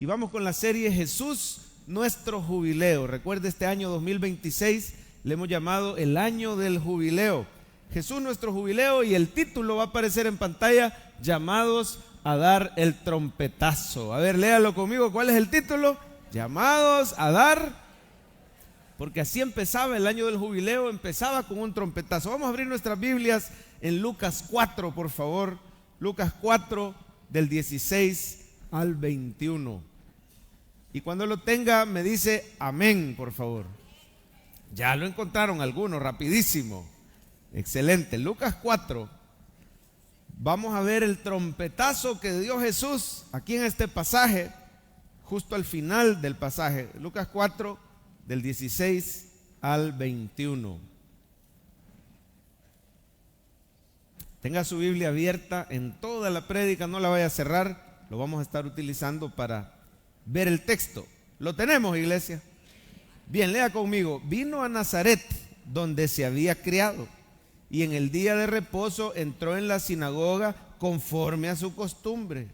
Y vamos con la serie Jesús, nuestro jubileo. Recuerde, este año 2026 le hemos llamado el año del jubileo. Jesús, nuestro jubileo, y el título va a aparecer en pantalla: llamados a dar el trompetazo. A ver, léalo conmigo. ¿Cuál es el título? Llamados a dar, porque así empezaba el año del jubileo, empezaba con un trompetazo. Vamos a abrir nuestras Biblias en Lucas 4, por favor. Lucas 4, del 16 al 21. Y cuando lo tenga me dice amén, por favor. Ya lo encontraron algunos, rapidísimo. Excelente. Lucas 4. Vamos a ver el trompetazo que dio Jesús aquí en este pasaje, justo al final del pasaje. Lucas 4, del 16 al 21. Tenga su Biblia abierta en toda la prédica, no la vaya a cerrar. Lo vamos a estar utilizando para ver el texto. ¿Lo tenemos, iglesia? Bien, lea conmigo. Vino a Nazaret, donde se había criado, y en el día de reposo entró en la sinagoga conforme a su costumbre,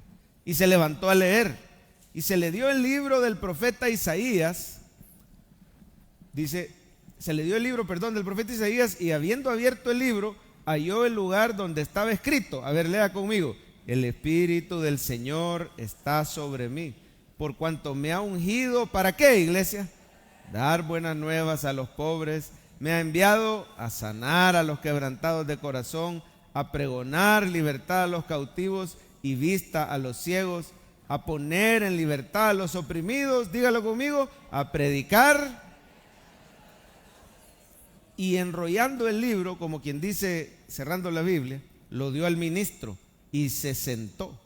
y se levantó a leer. Y se le dio el libro del profeta Isaías. Dice, se le dio el libro, del profeta Isaías, y habiendo abierto el libro, halló el lugar donde estaba escrito. A ver, lea conmigo. El Espíritu del Señor está sobre mí, por cuanto me ha ungido. ¿Para qué, iglesia? Dar buenas nuevas a los pobres. Me ha enviado a sanar a los quebrantados de corazón, a pregonar libertad a los cautivos y vista a los ciegos, a poner en libertad a los oprimidos. Dígalo conmigo. A predicar. Y enrollando el libro, como quien dice, cerrando la Biblia, lo dio al ministro y se sentó.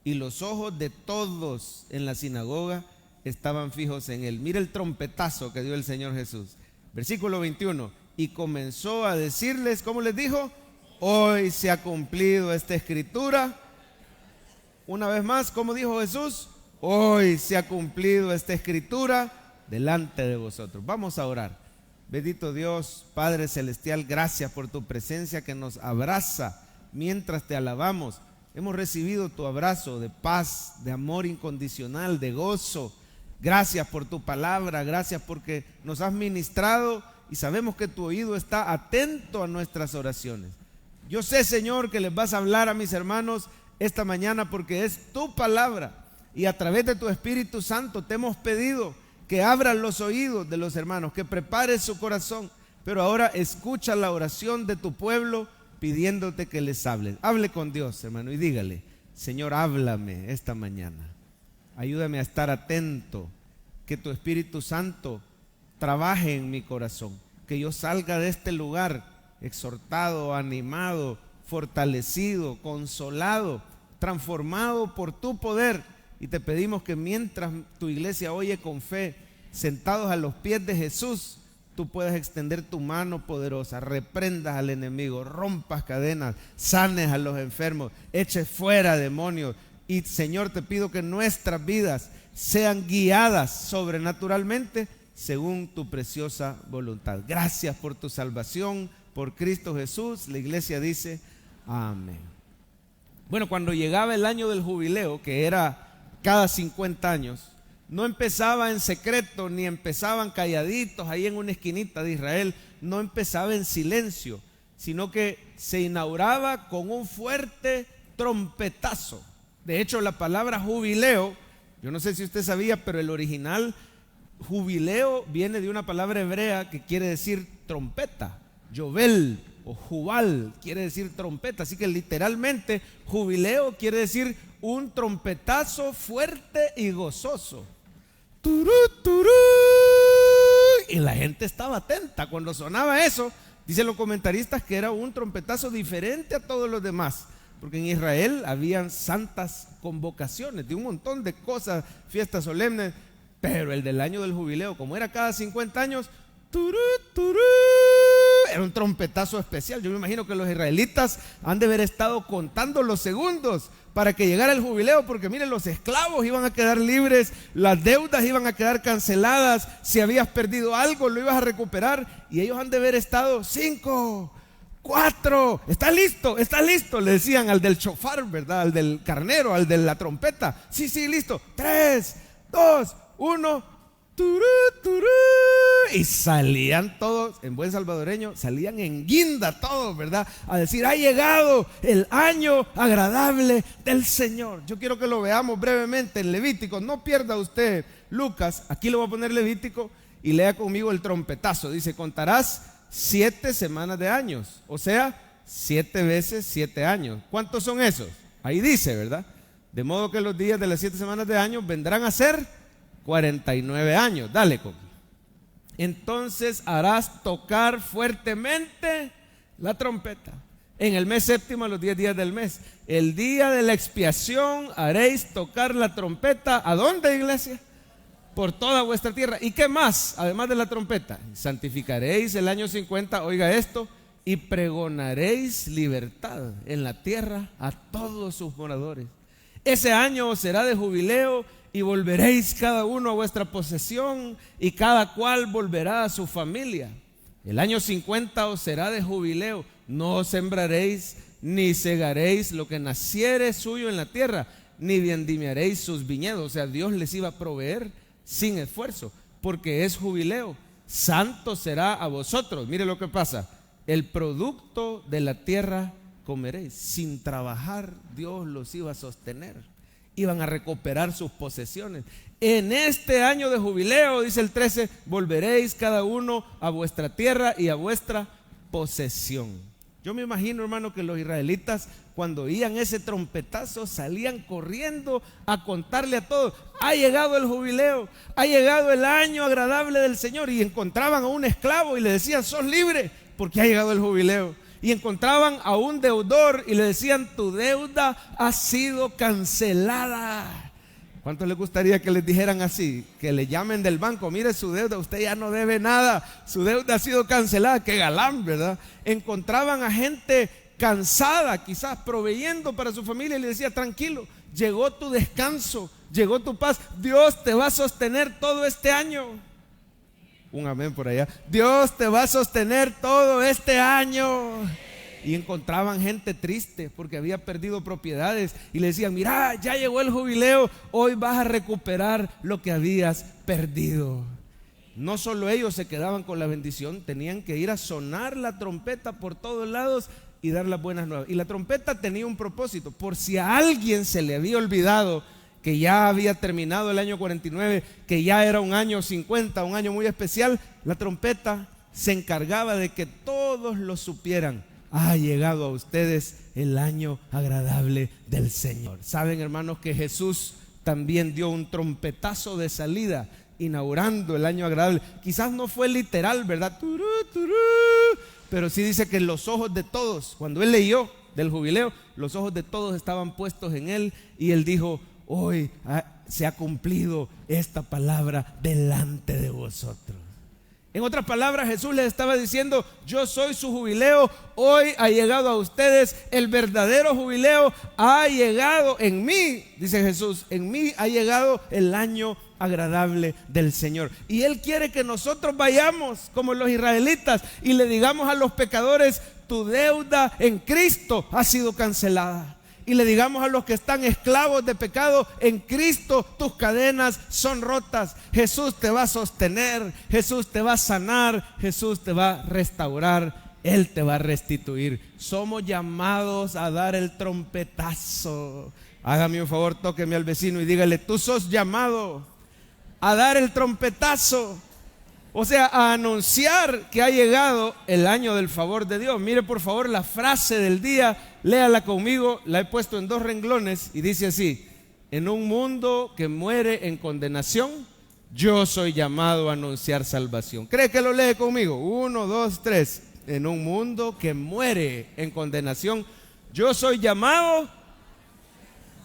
Y los ojos de todos en la sinagoga estaban fijos en él. Mira el trompetazo que dio el Señor Jesús. Versículo 21. Y comenzó a decirles, ¿cómo les dijo? Hoy se ha cumplido esta escritura. Una vez más, ¿cómo dijo Jesús? Hoy se ha cumplido esta escritura delante de vosotros. Vamos a orar. Bendito Dios, Padre Celestial, gracias por tu presencia que nos abraza mientras te alabamos. Hemos recibido tu abrazo de paz, de amor incondicional, de gozo. Gracias por tu palabra, gracias porque nos has ministrado y sabemos que tu oído está atento a nuestras oraciones. Yo sé, Señor, que les vas a hablar a mis hermanos esta mañana porque es tu palabra y a través de tu Espíritu Santo te hemos pedido que abras los oídos de los hermanos, que prepares su corazón. Pero ahora escucha la oración de tu pueblo pidiéndote que les hables. Hable con Dios, hermano, y dígale: Señor, háblame esta mañana. Ayúdame a estar atento, que tu Espíritu Santo trabaje en mi corazón, que yo salga de este lugar exhortado, animado, fortalecido, consolado, transformado por tu poder. Y te pedimos que mientras tu iglesia oye con fe, sentados a los pies de Jesús, tú puedas extender tu mano poderosa, reprendas al enemigo, rompas cadenas, sanes a los enfermos, eches fuera demonios. Y Señor, te pido que nuestras vidas sean guiadas sobrenaturalmente según tu preciosa voluntad. Gracias por tu salvación, por Cristo Jesús. La iglesia dice amén. Bueno, cuando llegaba el año del jubileo, que era cada 50 años, no empezaba en secreto, ni empezaban calladitos ahí en una esquinita de Israel, no empezaba en silencio, sino que se inauguraba con un fuerte trompetazo. De hecho, la palabra jubileo, yo no sé si usted sabía, pero el original jubileo viene de una palabra hebrea que quiere decir trompeta. Yovel o jubal quiere decir trompeta, así que literalmente jubileo quiere decir un trompetazo fuerte y gozoso. Turú, turú. Y la gente estaba atenta cuando sonaba eso. Dicen los comentaristas que era un trompetazo diferente a todos los demás, porque en Israel habían santas convocaciones de un montón de cosas, fiestas solemnes, pero el del año del jubileo, como era cada 50 años, turú, turú, era un trompetazo especial. Yo me imagino que los israelitas han de haber estado contando los segundos para que llegara el jubileo, porque miren, los esclavos iban a quedar libres, las deudas iban a quedar canceladas, si habías perdido algo lo ibas a recuperar, y ellos han de haber estado 5, 4, está listo, le decían al del chofar, ¿verdad? Al del carnero, al de la trompeta. Sí, listo. 3, 2, 1, turú, turú. Y salían todos, en buen salvadoreño, salían en guinda todos, ¿verdad? A decir, ha llegado el año agradable del Señor. Yo quiero que lo veamos brevemente en Levítico. No pierda usted Lucas, aquí le voy a poner Levítico y lea conmigo el trompetazo. Dice, contarás 7 semanas de años, o sea, 7 veces 7 años. ¿Cuántos son esos? Ahí dice, ¿verdad? De modo que los días de las 7 semanas de años vendrán a ser 49 años. Dale, Coqui. Entonces harás tocar fuertemente la trompeta en el mes séptimo, a los 10 días del mes. El día de la expiación haréis tocar la trompeta. ¿A dónde, iglesia? Por toda vuestra tierra. ¿Y qué más? Además de la trompeta, santificaréis el año 50, oiga esto, y pregonaréis libertad en la tierra a todos sus moradores. Ese año os será de jubileo y volveréis cada uno a vuestra posesión y cada cual volverá a su familia. El año 50 os será de jubileo. No sembraréis ni segaréis lo que naciere suyo en la tierra, ni vendimiaréis sus viñedos. O sea, Dios les iba a proveer sin esfuerzo, porque es jubileo. Santo será a vosotros. Mire lo que pasa. El producto de la tierra comeréis. Sin trabajar, Dios los iba a sostener. Iban a recuperar sus posesiones. En este año de jubileo, dice el 13, volveréis cada uno a vuestra tierra y a vuestra posesión. Yo me imagino, hermano, que los israelitas, cuando oían ese trompetazo, salían corriendo a contarle a todos: ha llegado el jubileo, ha llegado el año agradable del Señor. Y encontraban a un esclavo y le decían: sos libre porque ha llegado el jubileo. Y encontraban a un deudor y le decían: tu deuda ha sido cancelada. ¿Cuánto les gustaría que les dijeran así? Que le llamen del banco: mire su deuda, usted ya no debe nada, su deuda ha sido cancelada. Qué galán, ¿verdad? Encontraban a gente cansada, quizás proveyendo para su familia, y le decía: tranquilo, llegó tu descanso, llegó tu paz, Dios te va a sostener todo este año. Un amén por allá. Dios te va a sostener todo este año. Y encontraban gente triste porque había perdido propiedades y le decían: mira, ya llegó el jubileo, hoy vas a recuperar lo que habías perdido. No solo ellos se quedaban con la bendición, tenían que ir a sonar la trompeta por todos lados y dar las buenas nuevas. Y la trompeta tenía un propósito: por si a alguien se le había olvidado que ya había terminado el año 49, que ya era un año 50, un año muy especial, la trompeta se encargaba de que todos lo supieran. Ha llegado a ustedes el año agradable del Señor. Saben, hermanos, que Jesús también dio un trompetazo de salida inaugurando el año agradable. Quizás no fue literal, ¿verdad? Turú, turú, pero sí dice que los ojos de todos, cuando él leyó del jubileo, los ojos de todos estaban puestos en él, y él dijo: hoy se ha cumplido esta palabra delante de vosotros. En otras palabras, Jesús les estaba diciendo: yo soy su jubileo, hoy ha llegado a ustedes el verdadero jubileo, ha llegado en mí, dice Jesús, en mí ha llegado el año agradable del Señor. Y Él quiere que nosotros vayamos como los israelitas y le digamos a los pecadores: tu deuda en Cristo ha sido cancelada. Y le digamos a los que están esclavos de pecado: en Cristo tus cadenas son rotas. Jesús te va a sostener, Jesús te va a sanar, Jesús te va a restaurar, Él te va a restituir. Somos llamados a dar el trompetazo. Hágame un favor, tóqueme al vecino y dígale: tú sos llamado a dar el trompetazo. O sea, a anunciar que ha llegado el año del favor de Dios. Mire por favor la frase del día, léala conmigo, la he puesto en 2 renglones y dice así: en un mundo que muere en condenación, yo soy llamado a anunciar salvación. ¿Cree que lo lee conmigo? 1, 2, 3. En un mundo que muere en condenación, yo soy llamado.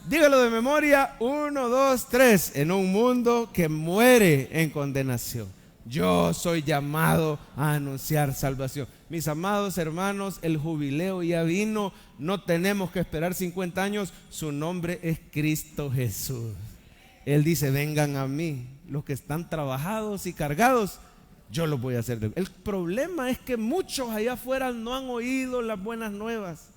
Dígalo de memoria: 1, 2, 3. En un mundo que muere en condenación, yo soy llamado a anunciar salvación. Mis amados hermanos, el jubileo ya vino. No tenemos que esperar 50 años. Su nombre es Cristo Jesús. Él dice: vengan a mí, los que están trabajados y cargados, yo los voy a hacer. El problema es que muchos allá afuera no han oído las buenas nuevas.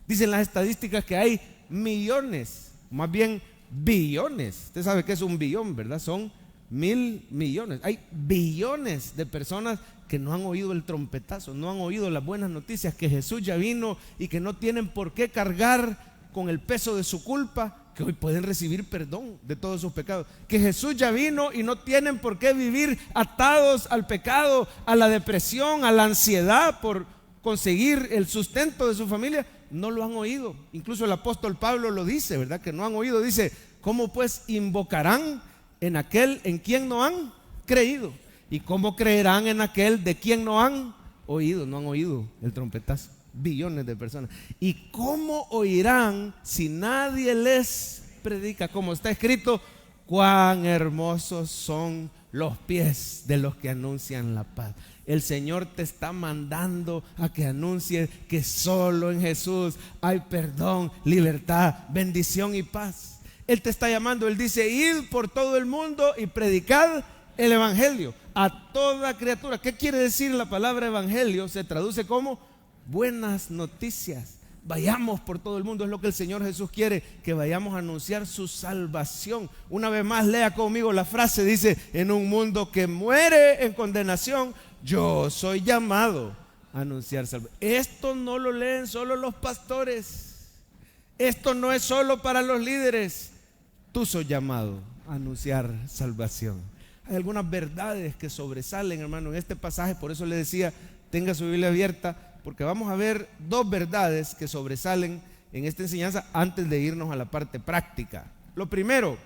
Dicen las estadísticas que hay millones, más bien billones. Usted sabe que es un billón, ¿verdad? Son 1.000 millones. Hay billones de personas que no han oído el trompetazo, no han oído las buenas noticias, que Jesús ya vino y que no tienen por qué cargar con el peso de su culpa, que hoy pueden recibir perdón de todos sus pecados, que Jesús ya vino y no tienen por qué vivir atados al pecado, a la depresión, a la ansiedad por conseguir el sustento de su familia. No lo han oído. Incluso el apóstol Pablo lo dice, ¿verdad? Que no han oído. Dice: ¿cómo pues invocarán en aquel en quien no han creído? ¿Y cómo creerán en aquel de quien no han oído? No han oído el trompetazo. Billones de personas. ¿Y cómo oirán si nadie les predica? Como está escrito: cuán hermosos son los pies de los que anuncian la paz. El Señor te está mandando a que anuncies que solo en Jesús hay perdón, libertad, bendición y paz. Él te está llamando. Él dice: id por todo el mundo y predicad el evangelio a toda criatura. ¿Qué quiere decir la palabra evangelio? Se traduce como buenas noticias. Vayamos por todo el mundo. Es lo que el Señor Jesús quiere, que vayamos a anunciar su salvación. Una vez más, lea conmigo la frase. Dice: en un mundo que muere en condenación, yo soy llamado a anunciar salvación. Esto no lo leen solo los pastores. Esto no es solo para los líderes. Tú sos llamado a anunciar salvación. Hay algunas verdades que sobresalen, hermano, en este pasaje. Por eso le decía, tenga su Biblia abierta, porque vamos a ver dos verdades que sobresalen en esta enseñanza antes de irnos a la parte práctica. Lo primero,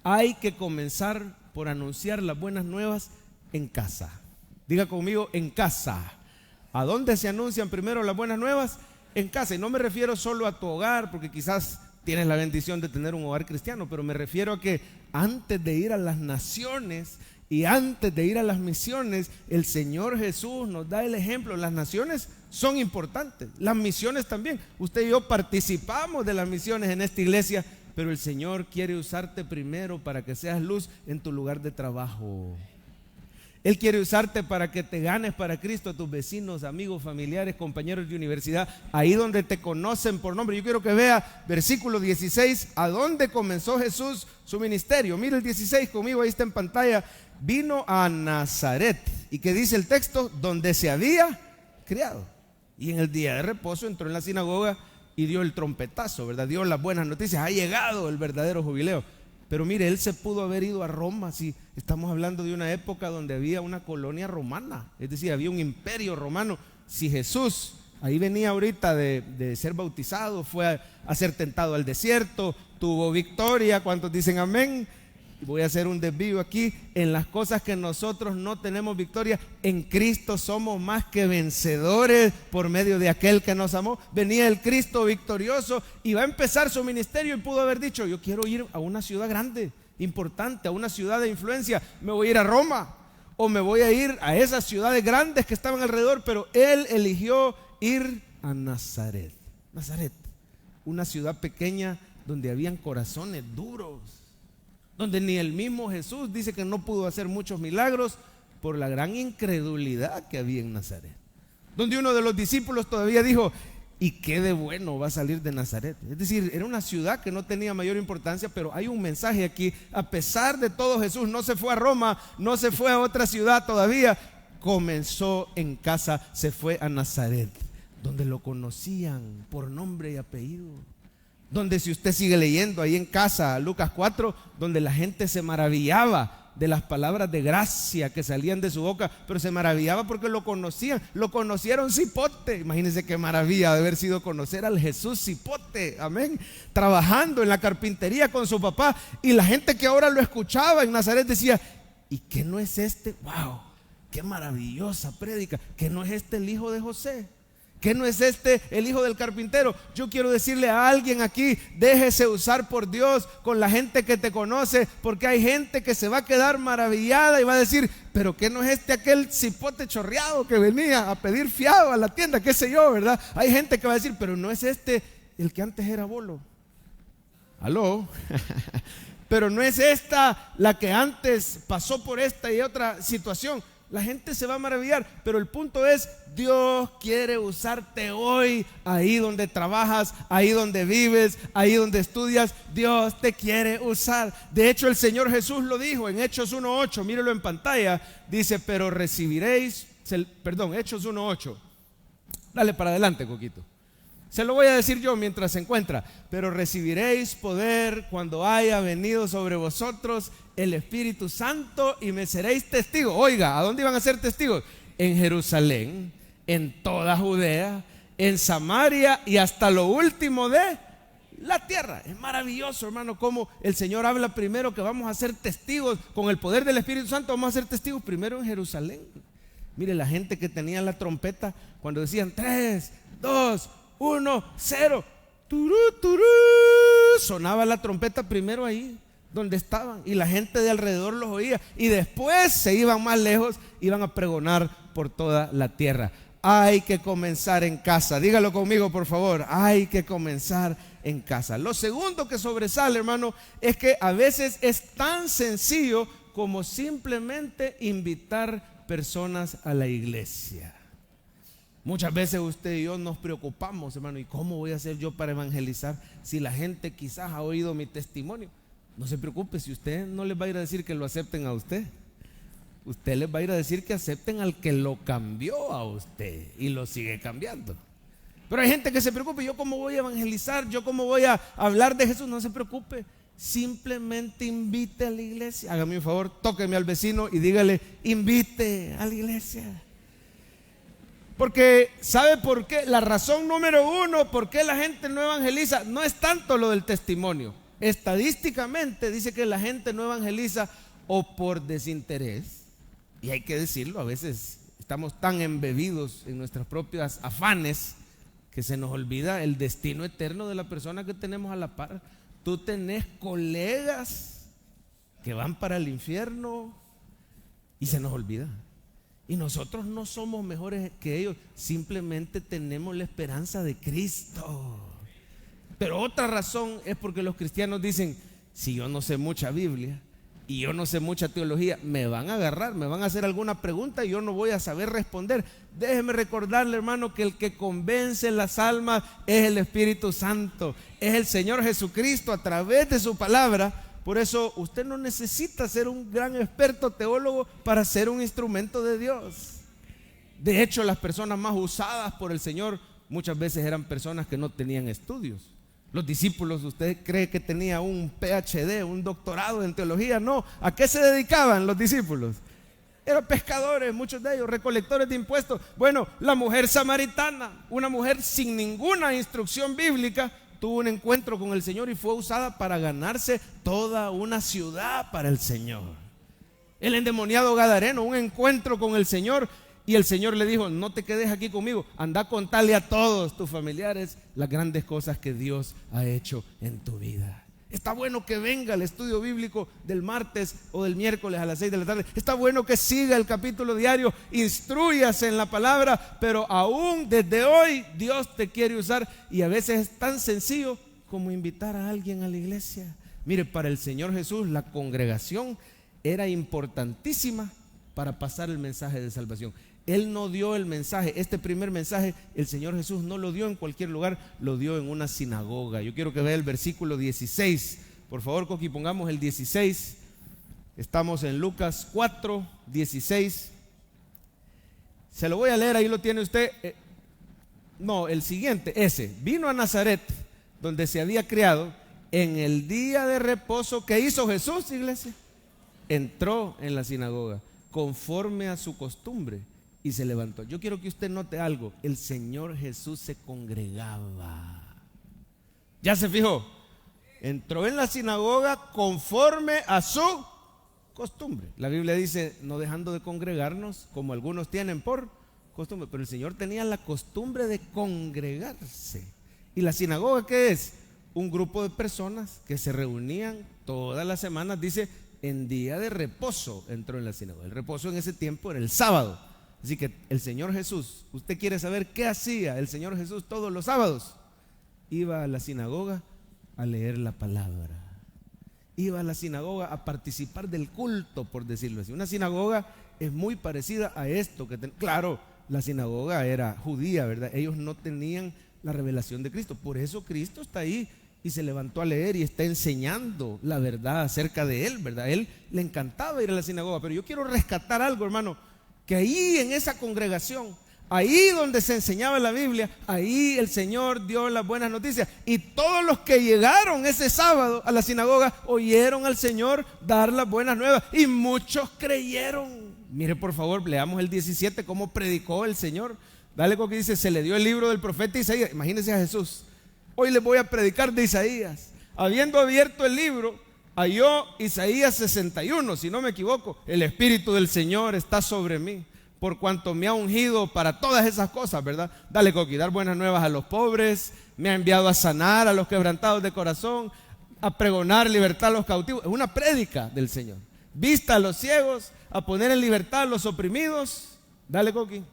hay que comenzar por anunciar las buenas nuevas en casa. Diga conmigo: en casa. ¿A dónde se anuncian primero las buenas nuevas? En casa. Y no me refiero solo a tu hogar, porque quizás tienes la bendición de tener un hogar cristiano, pero me refiero a que antes de ir a las naciones y antes de ir a las misiones, el Señor Jesús nos da el ejemplo. Las naciones son importantes, las misiones también. Usted y yo participamos de las misiones en esta iglesia, pero el Señor quiere usarte primero para que seas luz en tu lugar de trabajo. Él quiere usarte para que te ganes para Cristo a tus vecinos, amigos, familiares, compañeros de universidad, ahí donde te conocen por nombre. Yo quiero que vea versículo 16, ¿a dónde comenzó Jesús su ministerio? Mire el 16 conmigo, ahí está en pantalla. Vino a Nazaret. ¿Y qué dice el texto? Donde se había criado. Y en el día de reposo entró en la sinagoga y dio el trompetazo, ¿verdad? Dio las buenas noticias. Ha llegado el verdadero jubileo. Pero mire, él se pudo haber ido a Roma. Si estamos hablando de una época donde había una colonia romana, es decir, había un imperio romano. Si Jesús ahí venía ahorita de ser bautizado, fue a ser tentado al desierto, tuvo victoria, ¿cuántos dicen amén? Voy a hacer un desvío aquí. En las cosas que nosotros no tenemos victoria, en Cristo somos más que vencedores por medio de aquel que nos amó. Venía el Cristo victorioso y va a empezar su ministerio, y pudo haber dicho: yo quiero ir a una ciudad grande, importante, a una ciudad de influencia. Me voy a ir a Roma, o me voy a ir a esas ciudades grandes que estaban alrededor. Pero él eligió ir a Nazaret. Nazaret, una ciudad pequeña donde habían corazones duros, donde ni el mismo Jesús dice que no pudo hacer muchos milagros por la gran incredulidad que había en Nazaret. Donde uno de los discípulos todavía dijo: ¿y qué de bueno va a salir de Nazaret? Es decir, era una ciudad que no tenía mayor importancia, pero hay un mensaje aquí. A pesar de todo, Jesús no se fue a Roma, no se fue a otra ciudad todavía. Comenzó en casa, se fue a Nazaret, donde lo conocían por nombre y apellido. Donde, si usted sigue leyendo ahí en casa, Lucas 4, donde la gente se maravillaba de las palabras de gracia que salían de su boca, pero se maravillaba porque lo conocían. Lo conocieron cipote. Imagínense qué maravilla de haber sido conocer al Jesús cipote, amén, trabajando en la carpintería con su papá. Y la gente que ahora lo escuchaba en Nazaret decía: ¿y qué no es este? ¡Wow! ¡Qué maravillosa prédica! ¿Qué no es este el hijo de José? ¿Qué no es este el hijo del carpintero? Yo quiero decirle a alguien aquí: déjese usar por Dios con la gente que te conoce, porque hay gente que se va a quedar maravillada y va a decir: pero ¿qué no es este aquel cipote chorreado que venía a pedir fiado a la tienda? ¿Qué sé yo, verdad? Hay gente que va a decir: pero no es este el que antes era bolo. ¿Aló? Pero no es esta la que antes pasó por esta y otra situación. La gente se va a maravillar, pero el punto es, Dios quiere usarte hoy, ahí donde trabajas, ahí donde vives, ahí donde estudias. Dios te quiere usar. De hecho, el Señor Jesús lo dijo en Hechos 1:8, mírelo en pantalla. Dice, pero recibiréis, Hechos 1:8. Dale para adelante, Coquito. Se lo voy a decir yo mientras se encuentra. Pero recibiréis poder cuando haya venido sobre vosotros el Espíritu Santo y me seréis testigos. Oiga, ¿a dónde iban a ser testigos? En Jerusalén, en toda Judea, en Samaria y hasta lo último de la tierra. Es maravilloso, hermano, cómo el Señor habla primero que vamos a ser testigos con el poder del Espíritu Santo. Vamos a ser testigos primero en Jerusalén. Mire, la gente que tenía la trompeta, cuando decían 3, 2, 1, 0, turú, turú, sonaba la trompeta primero ahí donde estaban, y la gente de alrededor los oía, y después se iban más lejos, iban a pregonar por toda la tierra. Hay que comenzar en casa. Dígalo conmigo, por favor. Hay que comenzar en casa. Lo segundo que sobresale, hermano, es que a veces es tan sencillo como simplemente invitar personas a la iglesia. Muchas veces usted y yo nos preocupamos, hermano, ¿y cómo voy a hacer yo para evangelizar si la gente quizás ha oído mi testimonio? No se preocupe, si usted no les va a ir a decir que lo acepten a usted, usted les va a ir a decir que acepten al que lo cambió a usted y lo sigue cambiando. Pero hay gente que se preocupa, ¿yo cómo voy a evangelizar? ¿Yo cómo voy a hablar de Jesús? No se preocupe, simplemente invite a la iglesia. Hágame un favor, tóqueme al vecino y dígale, invite a la iglesia. Porque, ¿sabe por qué? La razón número uno por qué la gente no evangeliza no es tanto lo del testimonio. Estadísticamente dice que la gente no evangeliza o por desinterés, y hay que decirlo, a veces estamos tan embebidos en nuestras propias afanes que se nos olvida el destino eterno de la persona que tenemos a la par. Tú tenés colegas que van para el infierno y se nos olvida. Y nosotros no somos mejores que ellos, simplemente tenemos la esperanza de Cristo. Pero otra razón es porque los cristianos dicen, si yo no sé mucha Biblia y yo no sé mucha teología, me van a agarrar, me van a hacer alguna pregunta y yo no voy a saber responder. Déjeme recordarle, hermano, que el que convence las almas es el Espíritu Santo, es el Señor Jesucristo a través de su palabra. Por eso usted no necesita ser un gran experto teólogo para ser un instrumento de Dios. De hecho, las personas más usadas por el Señor muchas veces eran personas que no tenían estudios. Los discípulos, ¿usted cree que tenía un PhD, un doctorado en teología? No. ¿A qué se dedicaban los discípulos? Eran pescadores, muchos de ellos, recolectores de impuestos. Bueno, la mujer samaritana, una mujer sin ninguna instrucción bíblica, tuvo un encuentro con el Señor y fue usada para ganarse toda una ciudad para el Señor. El endemoniado gadareno, un encuentro con el Señor, y el Señor le dijo, no te quedes aquí conmigo, anda a contarle a todos tus familiares las grandes cosas que Dios ha hecho en tu vida. Está bueno que venga el estudio bíblico del martes o del miércoles a las 6 de la tarde. Está bueno que siga el capítulo diario, instrúyase en la palabra, pero aún desde hoy Dios te quiere usar, y a veces es tan sencillo como invitar a alguien a la iglesia. Mire, para el Señor Jesús la congregación era importantísima para pasar el mensaje de salvación. Él no dio el mensaje, este primer mensaje, el Señor Jesús no lo dio en cualquier lugar, lo dio en una sinagoga. Yo quiero que vea el versículo 16. Por favor, Coqui, pongamos el 16. Estamos en Lucas 4, 16. Se lo voy a leer, ahí lo tiene usted. No, el siguiente, ese. Vino a Nazaret, donde se había criado, en el día de reposo. ¿Qué hizo Jesús, iglesia? Entró en la sinagoga, conforme a su costumbre, y se levantó. Yo quiero que usted note algo. El Señor Jesús se congregaba. ¿Ya se fijó? Entró en la sinagoga conforme a su costumbre. La Biblia dice, no dejando de congregarnos, como algunos tienen por costumbre. Pero el Señor tenía la costumbre de congregarse. ¿Y la sinagoga qué es? Un grupo de personas que se reunían todas las semanas. Dice, en día de reposo entró en la sinagoga. El reposo en ese tiempo era el sábado. Así que el Señor Jesús, usted quiere saber qué hacía el Señor Jesús todos los sábados. Iba a la sinagoga a leer la palabra. iba a la sinagoga a participar del culto, por decirlo así. Una sinagoga es muy parecida a esto. Claro, la sinagoga era judía, ¿verdad? Ellos no tenían la revelación de Cristo. Por eso Cristo está ahí y se levantó a leer y está enseñando la verdad acerca de Él, ¿verdad? Él le encantaba ir a la sinagoga. Pero yo quiero rescatar algo, hermano, que ahí en esa congregación, ahí donde se enseñaba la Biblia, ahí el Señor dio las buenas noticias. Y todos los que llegaron ese sábado a la sinagoga oyeron al Señor dar las buenas nuevas. Y muchos creyeron. Mire, por favor, leamos el 17, cómo predicó el Señor. Dale con que dice, se le dio el libro del profeta Isaías. Imagínense a Jesús. Hoy les voy a predicar de Isaías. Habiendo abierto el libro, halló Isaías 61, si no me equivoco. El Espíritu del Señor está sobre mí, por cuanto me ha ungido para todas esas cosas, ¿verdad? Dale, Coqui, dar buenas nuevas a los pobres, me ha enviado a sanar a los quebrantados de corazón, a pregonar libertad a los cautivos. Es una prédica del Señor. Vista a los ciegos, a poner en libertad a los oprimidos. Dale, Coqui.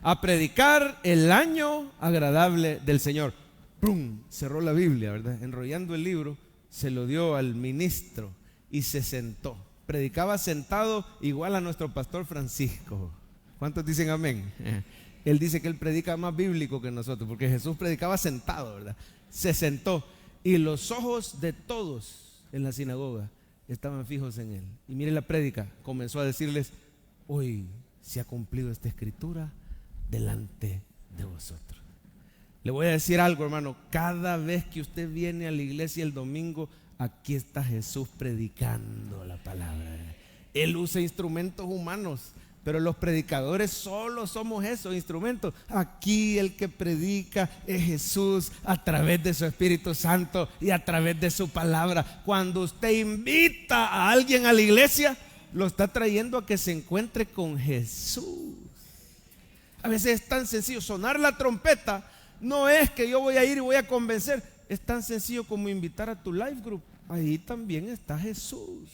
A predicar el año agradable del Señor. ¡Pum! Cerró la Biblia, ¿verdad? Enrollando el libro, se lo dio al ministro y se sentó. Predicaba sentado igual a nuestro pastor Francisco. ¿Cuántos dicen amén? Él dice que él predica más bíblico que nosotros, porque Jesús predicaba sentado, ¿verdad? Se sentó y los ojos de todos en la sinagoga estaban fijos en él. Y mire la prédica, comenzó a decirles, hoy se ha cumplido esta escritura delante de vosotros. Le voy a decir algo, hermano, cada vez que usted viene a la iglesia el domingo, aquí está Jesús predicando la palabra. Él usa instrumentos humanos, pero los predicadores solo somos esos instrumentos. Aquí el que predica es Jesús a través de su Espíritu Santo y a través de su palabra. Cuando usted invita a alguien a la iglesia, lo está trayendo a que se encuentre con Jesús. A veces es tan sencillo, sonar la trompeta no es que yo voy a ir y voy a convencer. Es tan sencillo como invitar a tu life group. Ahí también está Jesús.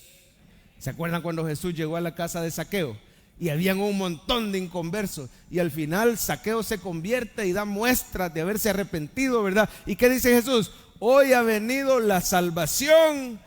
¿Se acuerdan cuando Jesús llegó a la casa de Zaqueo? Y habían un montón de inconversos. Y al final Zaqueo se convierte y da muestras de haberse arrepentido, ¿verdad? ¿Y qué dice Jesús? Hoy ha venido la salvación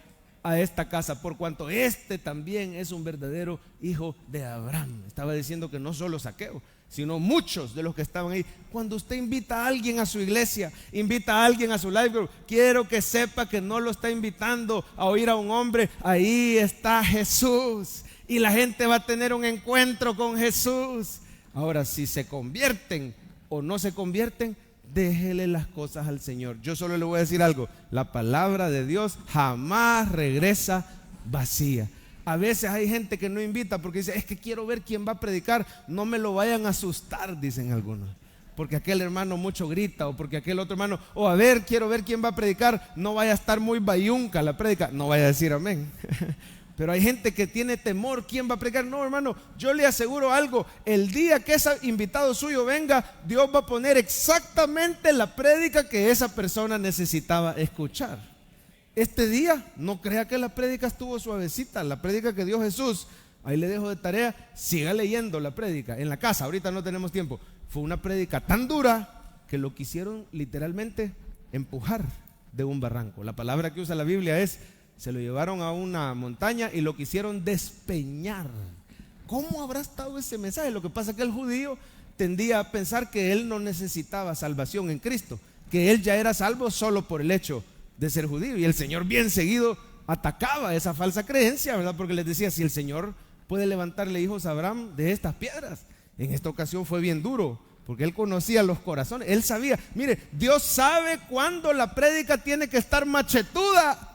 a esta casa, por cuanto este también es un verdadero hijo de Abraham. Estaba diciendo que no solo Zaqueo, sino muchos de los que estaban ahí. Cuando usted invita a alguien a su iglesia, invita a alguien a su life group, quiero que sepa que no lo está invitando a oír a un hombre. Ahí está Jesús y la gente va a tener un encuentro con Jesús. Ahora, si se convierten o no se convierten, déjele las cosas al Señor. Yo solo le voy a decir algo: la palabra de Dios jamás regresa vacía. A veces hay gente que no invita porque dice, es que quiero ver quién va a predicar, no me lo vayan a asustar, dicen algunos, porque aquel hermano mucho grita, o porque aquel otro hermano, o a ver, quiero ver quién va a predicar, no vaya a estar muy bayunca la prédica, no vaya a decir amén. Pero hay gente que tiene temor, ¿quién va a predicar? No, hermano, yo le aseguro algo, el día que ese invitado suyo venga, Dios va a poner exactamente la prédica que esa persona necesitaba escuchar. Este día, no crea que la prédica estuvo suavecita, la prédica que dio Jesús, ahí le dejo de tarea, siga leyendo la prédica en la casa, ahorita no tenemos tiempo. Fue una prédica tan dura que lo quisieron literalmente empujar de un barranco. La palabra que usa la Biblia es, se lo llevaron a una montaña y lo quisieron despeñar. ¿Cómo habrá estado ese mensaje? Lo que pasa es que el judío tendía a pensar que él no necesitaba salvación en Cristo, que él ya era salvo solo por el hecho de ser judío. Y el Señor bien seguido atacaba esa falsa creencia, ¿verdad? Porque les decía, si el Señor puede levantarle hijos a Abraham de estas piedras. En esta ocasión fue bien duro, porque él conocía los corazones, él sabía, mire, Dios sabe cuándo la prédica tiene que estar machetuda.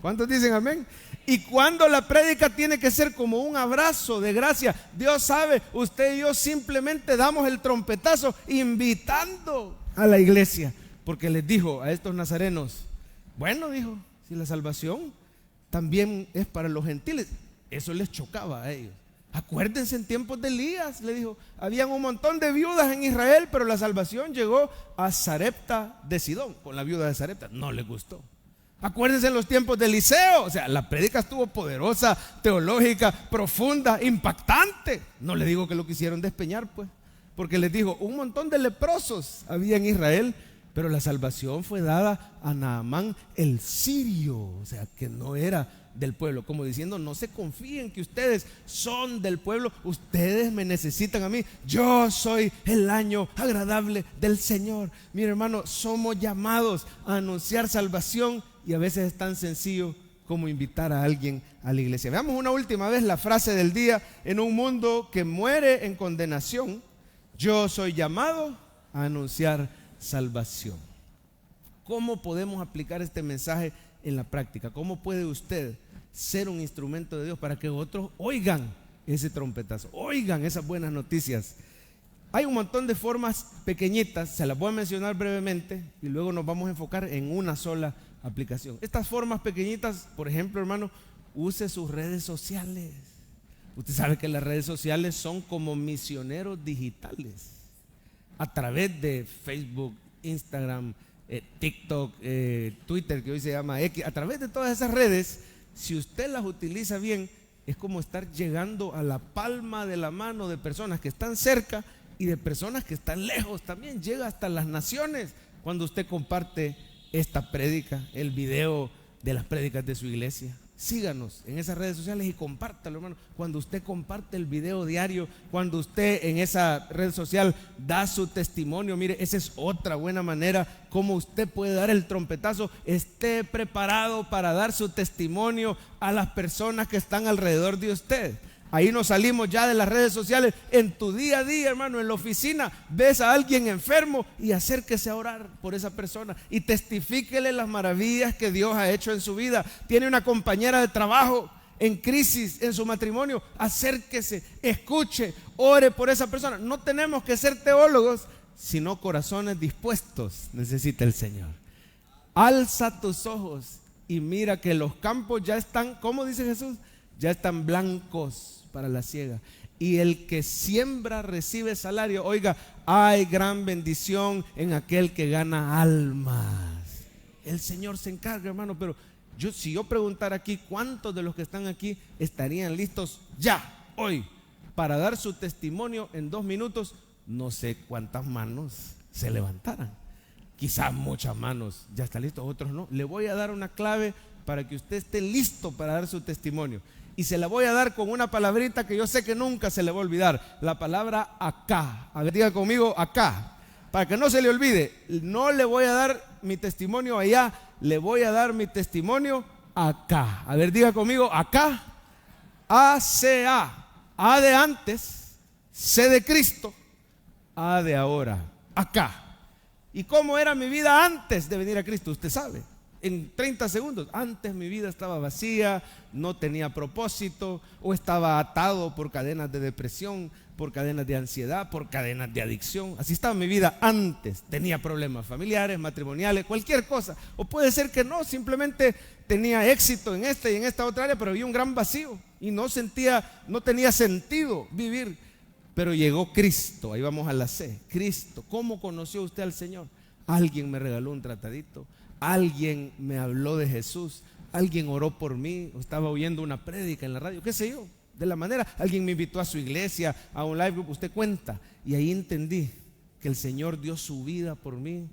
¿Cuántos dicen amén? Y cuando la prédica tiene que ser como un abrazo de gracia. Dios sabe, usted y yo simplemente damos el trompetazo invitando a la iglesia, porque les dijo a estos nazarenos, bueno, dijo, si la salvación también es para los gentiles. Eso les chocaba a ellos. Acuérdense en tiempos de Elías, le dijo, habían un montón de viudas en Israel, pero la salvación llegó a Sarepta de Sidón. Con la viuda de Sarepta no les gustó. Acuérdense en los tiempos de Eliseo, o sea, la prédica estuvo poderosa, teológica, profunda, impactante. No le digo que lo quisieron despeñar, pues, porque les dijo, un montón de leprosos había en Israel Pero la salvación fue dada a Naamán el sirio, o sea, que no era del pueblo, como diciendo, no se confíen que ustedes son del pueblo, ustedes me necesitan a mí, yo soy el año agradable del Señor. Mi hermano, somos llamados a anunciar salvación y a veces es tan sencillo como invitar a alguien a la iglesia. Veamos una última vez la frase del día: en un mundo que muere en condenación, yo soy llamado a anunciar salvación. ¿Cómo podemos aplicar este mensaje en la práctica? ¿Cómo puede usted ser un instrumento de Dios para que otros oigan ese trompetazo, oigan esas buenas noticias? Hay un montón de formas pequeñitas, se las voy a mencionar brevemente y luego nos vamos a enfocar en una sola aplicación. Estas formas pequeñitas, por ejemplo, hermano, use sus redes sociales. Usted sabe que las redes sociales son como misioneros digitales. A través de Facebook, Instagram, TikTok, Twitter, que hoy se llama X, a través de todas esas redes, si usted las utiliza bien, es como estar llegando a la palma de la mano de personas que están cerca y de personas que están lejos. También llega hasta las naciones cuando usted comparte esta prédica, el video de las prédicas de su iglesia. Síganos en esas redes sociales y compártalo, hermano. Cuando usted comparte el video diario, cuando usted en esa red social da su testimonio, mire, esa es otra buena manera como usted puede dar el trompetazo. Esté preparado para dar su testimonio a las personas que están alrededor de usted. Ahí nos salimos ya de las redes sociales. En tu día a día, hermano, en la oficina, ves a alguien enfermo y acérquese a orar por esa persona y testifíquele las maravillas que Dios ha hecho en su vida. Tiene una compañera de trabajo en crisis en su matrimonio, acérquese, escuche, ore por esa persona. No tenemos que ser teólogos, sino corazones dispuestos necesita el Señor. Alza tus ojos y mira que los campos ya están, ¿cómo dice Jesús? Ya están blancos para la siega. Y el que siembra recibe salario. Oiga, hay gran bendición en aquel que gana almas. El Señor se encarga, hermano. Pero si yo preguntara aquí, ¿cuántos de los que están aquí estarían listos ya, hoy, para dar su testimonio en 2 minutos? No sé cuántas manos se levantaran. Quizás muchas manos ya están listos, otros no. Le voy a dar una clave para que usted esté listo para dar su testimonio. Y se la voy a dar con una palabrita que yo sé que nunca se le va a olvidar. La palabra acá. A ver, diga conmigo, acá. Para que no se le olvide. No le voy a dar mi testimonio allá, le voy a dar mi testimonio acá. A ver, diga conmigo, acá. A-C-A. A de antes, C de Cristo, A de ahora. Acá. ¿Y cómo era mi vida antes de venir a Cristo? Usted sabe. En 30 segundos, antes mi vida estaba vacía, no tenía propósito, o estaba atado por cadenas de depresión, por cadenas de ansiedad, por cadenas de adicción. Así estaba mi vida antes. Tenía problemas familiares, matrimoniales, cualquier cosa. O puede ser que no, simplemente tenía éxito en esta y en esta otra área, pero había un gran vacío y no tenía sentido vivir. Pero llegó Cristo, ahí vamos a la C. Cristo. ¿Cómo conoció usted al Señor? Alguien me regaló un tratadito. Alguien me habló de Jesús, alguien oró por mí, o estaba oyendo una prédica en la radio, qué sé yo, de la manera, alguien me invitó a su iglesia, a un live group, usted cuenta, y ahí entendí que el Señor dio su vida por mí.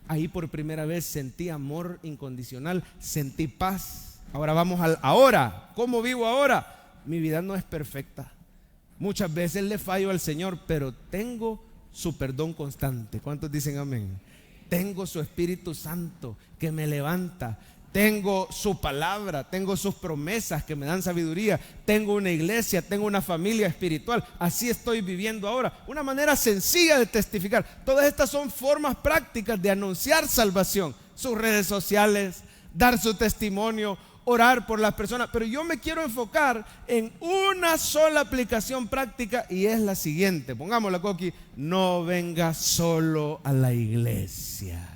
Ahí por primera vez sentí amor incondicional, sentí paz. Ahora vamos al ahora. ¿Cómo vivo ahora? Mi vida no es perfecta, muchas veces le fallo al Señor, pero tengo su perdón constante. ¿Cuántos dicen amén? Tengo su Espíritu Santo que me levanta. Tengo su palabra, tengo sus promesas que me dan sabiduría. Tengo una iglesia, tengo una familia espiritual. Así estoy viviendo ahora. Una manera sencilla de testificar. Todas estas son formas prácticas de anunciar salvación. Sus redes sociales, dar su testimonio, orar por las personas. Pero yo me quiero enfocar en una sola aplicación práctica y es la siguiente. Pongámosla, Coqui. No venga solo a la iglesia.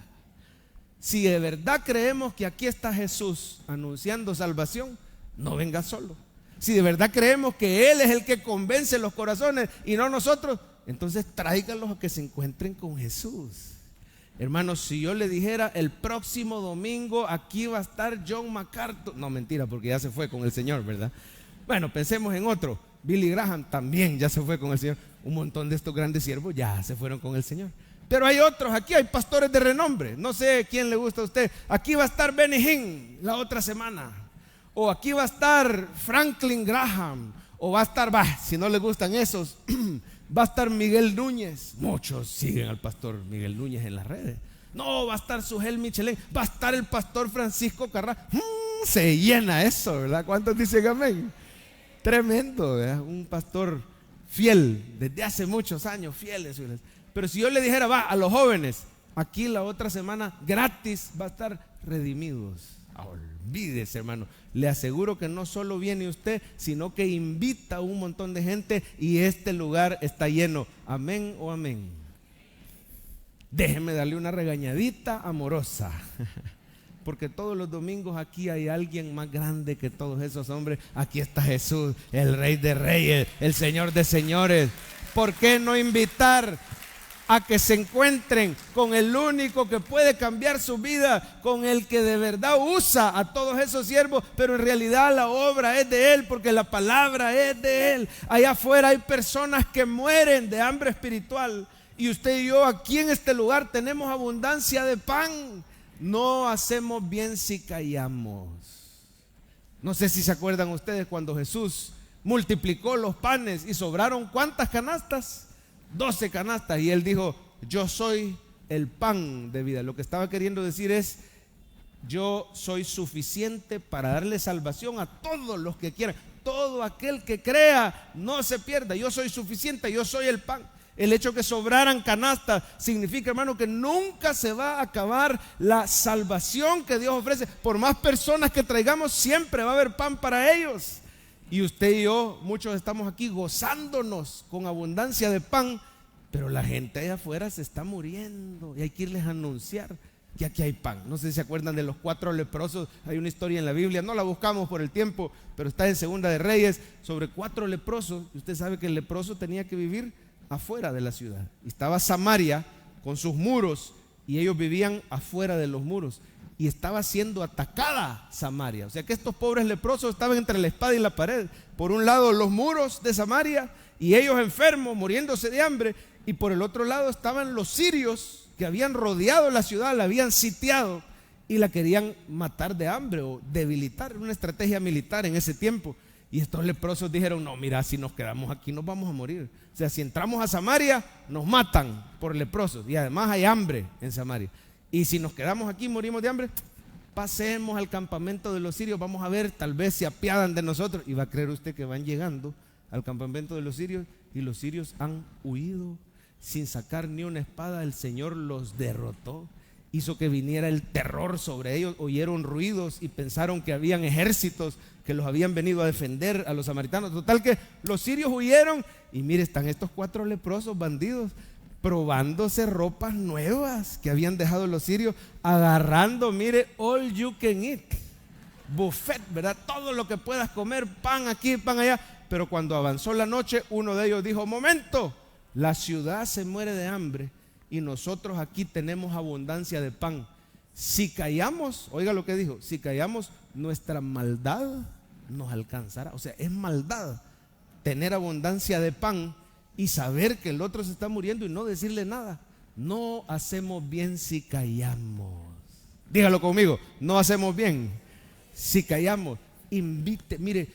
Si de verdad creemos que aquí está Jesús anunciando salvación, no venga solo. Si de verdad creemos que Él es el que convence los corazones y no nosotros, entonces tráiganlos a que se encuentren con Jesús. Hermanos, si yo le dijera el próximo domingo aquí va a estar John MacArthur, no, mentira, porque ya se fue con el Señor, ¿verdad? Bueno, pensemos en otro. Billy Graham también ya se fue con el Señor. Un montón de estos grandes siervos ya se fueron con el Señor. Pero hay otros, aquí hay pastores de renombre. No sé quién le gusta a usted. Aquí va a estar Benny Hinn la otra semana. O aquí va a estar Franklin Graham. O va a estar, si no le gustan esos, va a estar Miguel Núñez. Muchos siguen al pastor Miguel Núñez en las redes. No, va a estar Sugel Michelén. Va a estar el pastor Francisco Carrá. Se llena eso, ¿verdad? ¿Cuántos dicen amén? Tremendo, ¿verdad? Un pastor fiel, desde hace muchos años, fieles. Pero si yo le dijera, va, a los jóvenes, aquí la otra semana, gratis, va a estar Redimidos. Olvídese, hermano. Le aseguro que no solo viene usted, sino que invita a un montón de gente y este lugar está lleno. Amén o amén. Déjeme darle una regañadita amorosa. Porque todos los domingos aquí hay alguien más grande que todos esos hombres. Aquí está Jesús, el Rey de Reyes, el Señor de Señores. ¿Por qué no invitar a que se encuentren con el único que puede cambiar su vida, con el que de verdad usa a todos esos siervos, pero en realidad la obra es de Él, porque la palabra es de Él? Allá afuera hay personas que mueren de hambre espiritual, y usted y yo aquí en este lugar tenemos abundancia de pan. No hacemos bien si callamos. No sé si se acuerdan ustedes cuando Jesús multiplicó los panes y sobraron ¿cuántas canastas? 12 canastas, y Él dijo: yo soy el pan de vida. Lo que estaba queriendo decir es: yo soy suficiente para darle salvación a todos los que quieran. Todo aquel que crea no se pierda. Yo soy suficiente, yo soy el pan. El hecho que sobraran canastas significa, hermano, que nunca se va a acabar la salvación que Dios ofrece. Por más personas que traigamos, siempre va a haber pan para ellos. Y usted y yo, muchos estamos aquí gozándonos con abundancia de pan, pero la gente allá afuera se está muriendo y hay que irles a anunciar que aquí hay pan. No sé si se acuerdan de los 4 leprosos. Hay una historia en la Biblia, no la buscamos por el tiempo, pero está en Segunda de Reyes, sobre 4 leprosos. Y usted sabe que el leproso tenía que vivir afuera de la ciudad. Y estaba Samaria con sus muros y ellos vivían afuera de los muros. Y estaba siendo atacada Samaria. O sea que estos pobres leprosos estaban entre la espada y la pared. Por un lado los muros de Samaria y ellos enfermos, muriéndose de hambre. Y por el otro lado estaban los sirios que habían rodeado la ciudad, la habían sitiado y la querían matar de hambre o debilitar. Una estrategia militar en ese tiempo. Y estos leprosos dijeron: no, mira, si nos quedamos aquí nos vamos a morir. O sea, si entramos a Samaria nos matan por leprosos. Y además hay hambre en Samaria. Y si nos quedamos aquí morimos de hambre. Pasemos al campamento de los sirios, vamos a ver, tal vez se apiadan de nosotros. Y va a creer usted que van llegando al campamento de los sirios y los sirios han huido sin sacar ni una espada. El Señor los derrotó, hizo que viniera el terror sobre ellos. Oyeron ruidos y pensaron que habían ejércitos que los habían venido a defender a los samaritanos. Total que los sirios huyeron y mire, están estos 4 leprosos bandidos probándose ropas nuevas que habían dejado los sirios, agarrando, mire, all you can eat, buffet, ¿verdad? Todo lo que puedas comer, pan aquí, pan allá. Pero cuando avanzó la noche, uno de ellos dijo: momento, la ciudad se muere de hambre y nosotros aquí tenemos abundancia de pan. Si callamos, oiga lo que dijo, si callamos, nuestra maldad nos alcanzará. O sea, es maldad tener abundancia de pan y saber que el otro se está muriendo y no decirle nada. No hacemos bien si callamos. Dígalo conmigo, no hacemos bien si callamos. Invite, mire,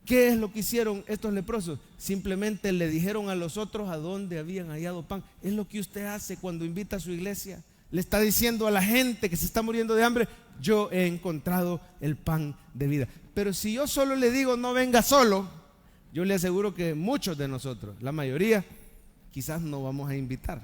¿qué es lo que hicieron estos leprosos? Simplemente le dijeron a los otros a dónde habían hallado pan. Es lo que usted hace cuando invita a su iglesia. Le está diciendo a la gente que se está muriendo de hambre: yo he encontrado el pan de vida. Pero si yo solo le digo no venga solo, yo le aseguro que muchos de nosotros, la mayoría, quizás no vamos a invitar.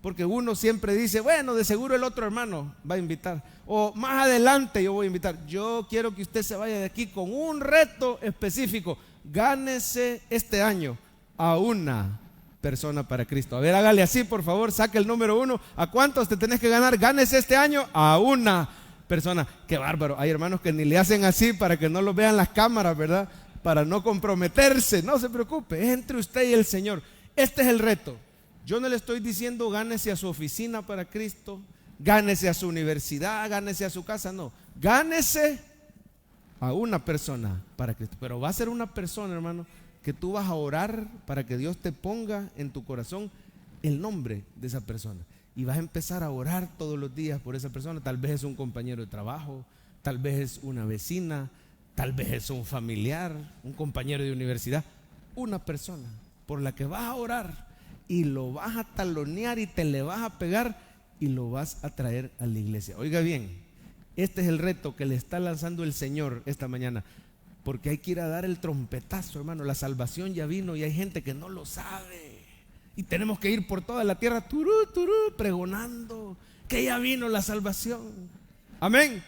Porque uno siempre dice: bueno, de seguro el otro hermano va a invitar. O más adelante yo voy a invitar. Yo quiero que usted se vaya de aquí con un reto específico. Gánese este año a una persona para Cristo. A ver, hágale así, por favor, saque el número 1. ¿A cuántos te tenés que ganar? Gánese este año a una persona. Qué bárbaro. Hay hermanos que ni le hacen así para que no lo vean las cámaras, ¿verdad? Para no comprometerse. No se preocupe, es entre usted y el Señor. Este es el reto. Yo no le estoy diciendo gánese a su oficina para Cristo, gánese a su universidad, gánese a su casa. No, gánese a una persona para Cristo. Pero va a ser una persona, hermano, que tú vas a orar para que Dios te ponga en tu corazón el nombre de esa persona. y vas a empezar a orar todos los días por esa persona. Tal vez es un compañero de trabajo, tal vez es una vecina, tal vez es un familiar, un compañero de universidad. Una persona por la que vas a orar y lo vas a talonear y te le vas a pegar y lo vas a traer a la iglesia. Oiga bien, este es el reto que le está lanzando el Señor esta mañana, porque hay que ir a dar el trompetazo, hermano. La salvación ya vino y hay gente que no lo sabe. Y tenemos que ir por toda la tierra, turú, turú, pregonando que ya vino la salvación. Amén.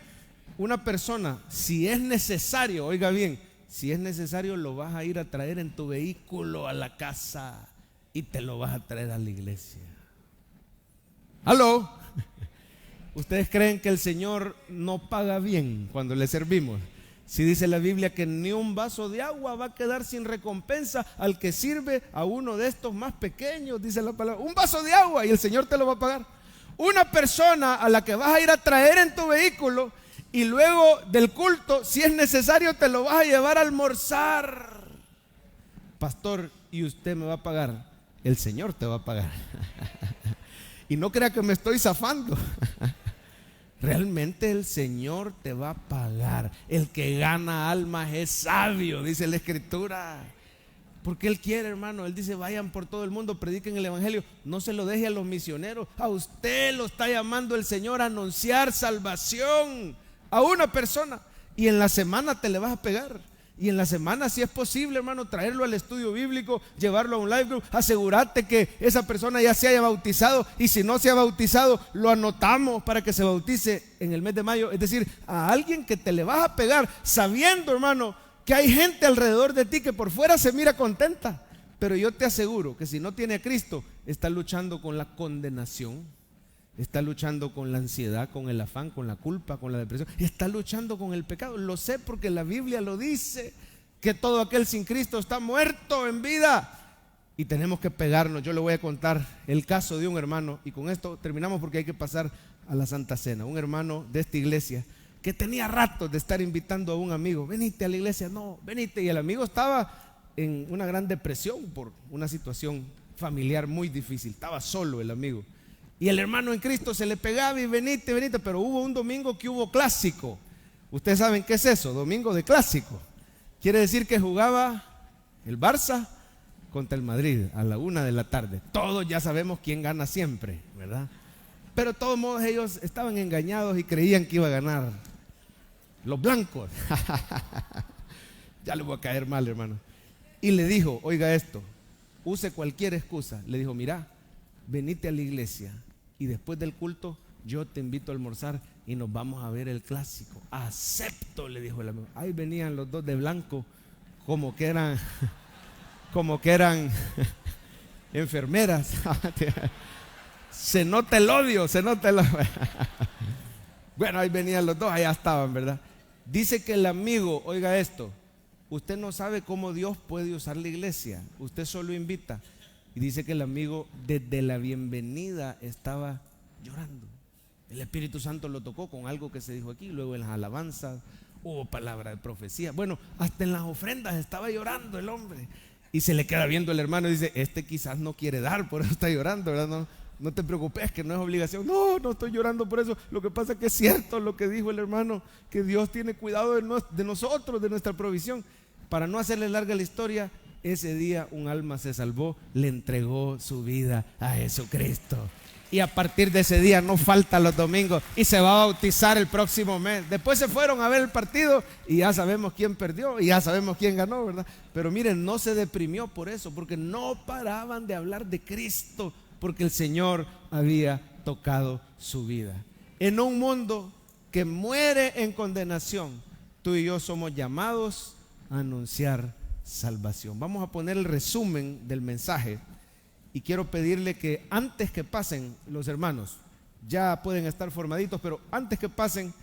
Una persona, si es necesario, oiga bien, si es necesario, lo vas a ir a traer en tu vehículo a la casa y te lo vas a traer a la iglesia. ¿Aló? ¿Ustedes creen que el Señor no paga bien cuando le servimos? Si dice la Biblia que ni un vaso de agua va a quedar sin recompensa al que sirve a uno de estos más pequeños, dice la palabra. Un vaso de agua y el Señor te lo va a pagar. Una persona a la que vas a ir a traer en tu vehículo y luego del culto, si es necesario, te lo vas a llevar a almorzar. Pastor, ¿y usted me va a pagar? El Señor te va a pagar. Y no crea que me estoy zafando. Realmente el Señor te va a pagar. El que gana almas es sabio, dice la Escritura. Porque Él quiere, hermano. Él dice, vayan por todo el mundo, prediquen el evangelio. No se lo deje a los misioneros. A usted lo está llamando el Señor a anunciar salvación a una persona. Y en la semana te le vas a pegar. Y en la semana, si es posible, hermano, traerlo al estudio bíblico, llevarlo a un live group, asegurarte que esa persona ya se haya bautizado, y si no se ha bautizado, lo anotamos para que se bautice en el mes de mayo. Es decir, a alguien que te le vas a pegar, sabiendo, hermano, que hay gente alrededor de ti que por fuera se mira contenta, pero yo te aseguro que si no tiene a Cristo, está luchando con la condenación, está luchando con la ansiedad, con el afán, con la culpa, con la depresión, está luchando con el pecado. Lo sé porque la Biblia lo dice, que todo aquel sin Cristo está muerto en vida. Y tenemos que pegarnos. Yo le voy a contar el caso de un hermano, y con esto terminamos porque hay que pasar a la Santa Cena. Un hermano de esta iglesia que tenía ratos de estar invitando a un amigo, venite a la iglesia, no, venite. Y el amigo estaba en una gran depresión por una situación familiar muy difícil, estaba solo el amigo. Y el hermano en Cristo se le pegaba y venite, venite. Pero hubo un domingo que hubo clásico. Ustedes saben qué es eso, domingo de clásico. Quiere decir que jugaba el Barça contra el Madrid a la 1 de la tarde. Todos ya sabemos quién gana siempre, ¿verdad? Pero de todos modos ellos estaban engañados y creían que iba a ganar los blancos. Ya le voy a caer mal, hermano. Y le dijo, oiga esto, use cualquier excusa. Le dijo, mira, venite a la iglesia y después del culto yo te invito a almorzar y nos vamos a ver el clásico. Acepto, le dijo el amigo. Ahí venían los dos de blanco, como que eran enfermeras. Se nota el odio, se nota el odio. Bueno, ahí venían los dos, allá estaban, ¿verdad? Dice que el amigo, oiga esto, usted no sabe cómo Dios puede usar la iglesia, usted solo invita. Y dice que el amigo desde la bienvenida estaba llorando. El Espíritu Santo lo tocó con algo que se dijo aquí. Luego en las alabanzas hubo palabra de profecía. Bueno, hasta en las ofrendas estaba llorando el hombre. Y se le queda viendo el hermano y dice, este quizás no quiere dar, por eso está llorando, ¿verdad? No te preocupes, que no es obligación. No estoy llorando por eso. Lo que pasa es que es cierto lo que dijo el hermano, que Dios tiene cuidado de nosotros, de nuestra provisión. Para no hacerle larga la historia, ese día un alma se salvó, le entregó su vida a Jesucristo. Y a partir de ese día no falta los domingos y se va a bautizar el próximo mes. Después se fueron a ver el partido y ya sabemos quién perdió y ya sabemos quién ganó, ¿verdad? Pero miren, no se deprimió por eso, porque no paraban de hablar de Cristo, porque el Señor había tocado su vida. En un mundo que muere en condenación, tú y yo somos llamados a anunciar salvación. Vamos a poner el resumen del mensaje y quiero pedirle que antes que pasen los hermanos, ya pueden estar formaditos, pero antes que pasen,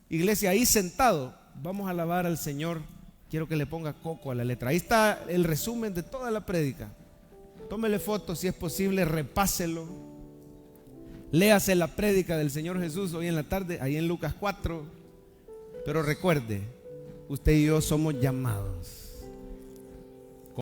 iglesia, ahí sentado, vamos a alabar al Señor. Quiero que le ponga coco a la letra. Ahí está el resumen de toda la prédica. Tómele fotos si es posible, repáselo, léase la prédica del Señor Jesús hoy en la tarde, ahí en Lucas 4. Pero recuerde, usted y yo somos llamados